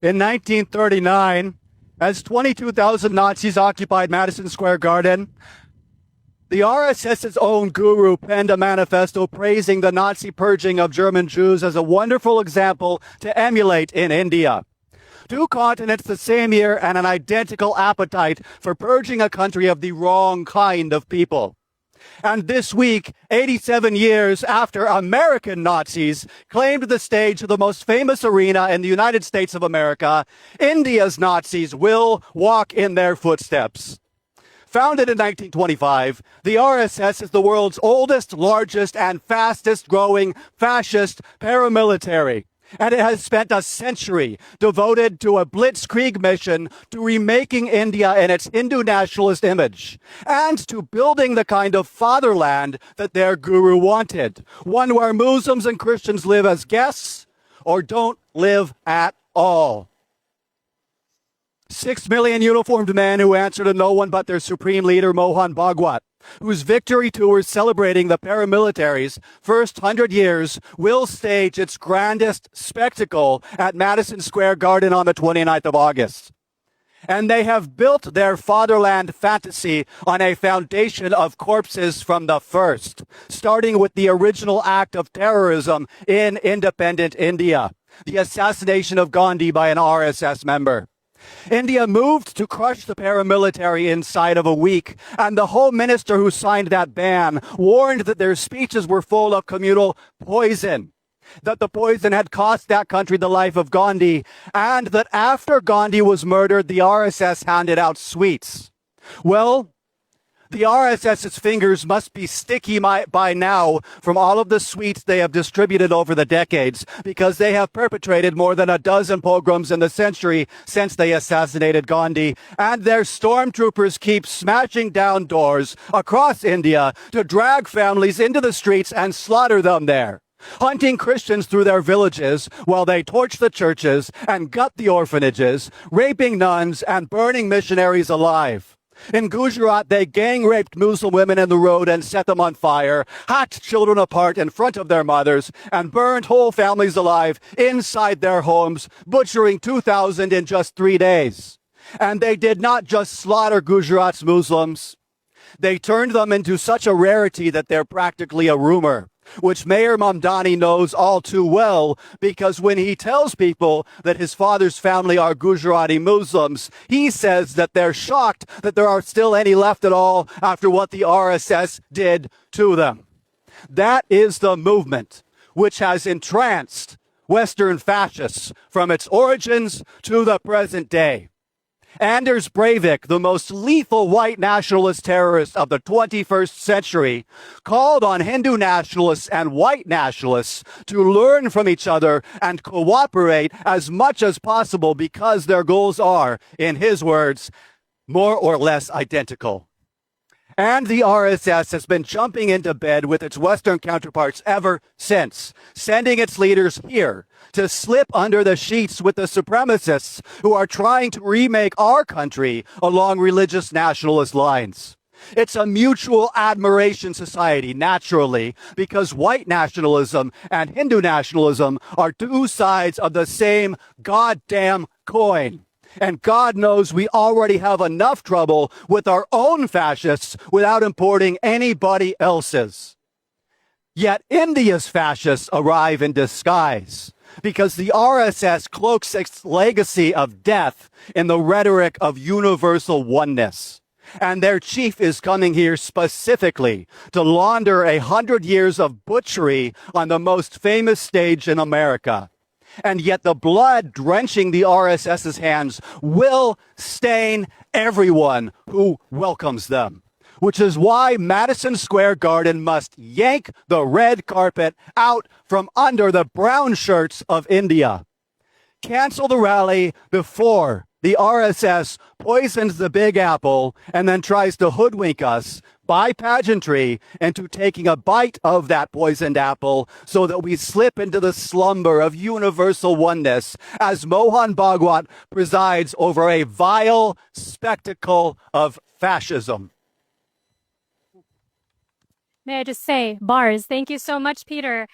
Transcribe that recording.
In 1939, as 22,000 Nazis occupied Madison Square Garden, the RSS's own guru penned a manifesto praising the Nazi purging of German Jews as a wonderful example to emulate in India. Two continents the same year and an identical appetite for purging a country of the wrong kind of people. And this week, 87 years after American Nazis claimed the stage of the most famous arena in the United States of America, India's Nazis will walk in their footsteps. Founded in 1925, the RSS is the world's oldest, largest, and fastest growing fascist paramilitary. And it has spent a century devoted to a blitzkrieg mission to remaking India in its Hindu nationalist image and to building the kind of fatherland that their guru wanted, one where Muslims and Christians live as guests or don't live at all. 6 million uniformed men who answer to no one but their supreme leader, Mohan Bhagwat, whose victory tour celebrating the paramilitary's first 100 years will stage its grandest spectacle at Madison Square Garden on the 29th of August. And they have built their fatherland fantasy on a foundation of corpses from the first, starting with the original act of terrorism in independent India, the assassination of Gandhi by an RSS member. India moved to crush the paramilitary inside of a week, and the Home Minister who signed that ban warned that their speeches were full of communal poison, that the poison had cost that country the life of Gandhi, and that after Gandhi was murdered, the RSS handed out sweets. Well, the RSS's fingers must be sticky by now from all of the sweets they have distributed over the decades, because they have perpetrated more than a dozen pogroms in the century since they assassinated Gandhi, and their stormtroopers keep smashing down doors across India to drag families into the streets and slaughter them there, hunting Christians through their villages while they torch the churches and gut the orphanages, raping nuns and burning missionaries alive. In Gujarat, they gang-raped Muslim women in the road and set them on fire, hacked children apart in front of their mothers, and burned whole families alive inside their homes, butchering 2,000 in just 3 days. And they did not just slaughter Gujarat's Muslims. They turned them into such a rarity that they're practically a rumor, which Mayor Mamdani knows all too well, because when he tells people that his father's family are Gujarati Muslims, he says that they're shocked that there are still any left at all after what the RSS did to them. That is the movement which has entranced Western fascists from its origins to the present day. Anders Breivik, the most lethal white nationalist terrorist of the 21st century, called on Hindu nationalists and white nationalists to learn from each other and cooperate as much as possible because their goals are, in his words, more or less identical. And the RSS has been jumping into bed with its Western counterparts ever since, sending its leaders here to slip under the sheets with the supremacists who are trying to remake our country along religious nationalist lines. It's a mutual admiration society, naturally, because white nationalism and Hindu nationalism are two sides of the same goddamn coin. And God knows we already have enough trouble with our own fascists without importing anybody else's. Yet India's fascists arrive in disguise because the RSS cloaks its legacy of death in the rhetoric of universal oneness. And their chief is coming here specifically to launder 100 years of butchery on the most famous stage in America. And yet the blood drenching the RSS's hands will stain everyone who welcomes them, which is why Madison Square Garden must yank the red carpet out from under the brown shirts of India. Cancel the rally before the RSS poisons the Big Apple and then tries to hoodwink us by pageantry into taking a bite of that poisoned apple so that we slip into the slumber of universal oneness as Mohan Bhagwat presides over a vile spectacle of fascism. May I just say, bars. Thank you so much, Peter.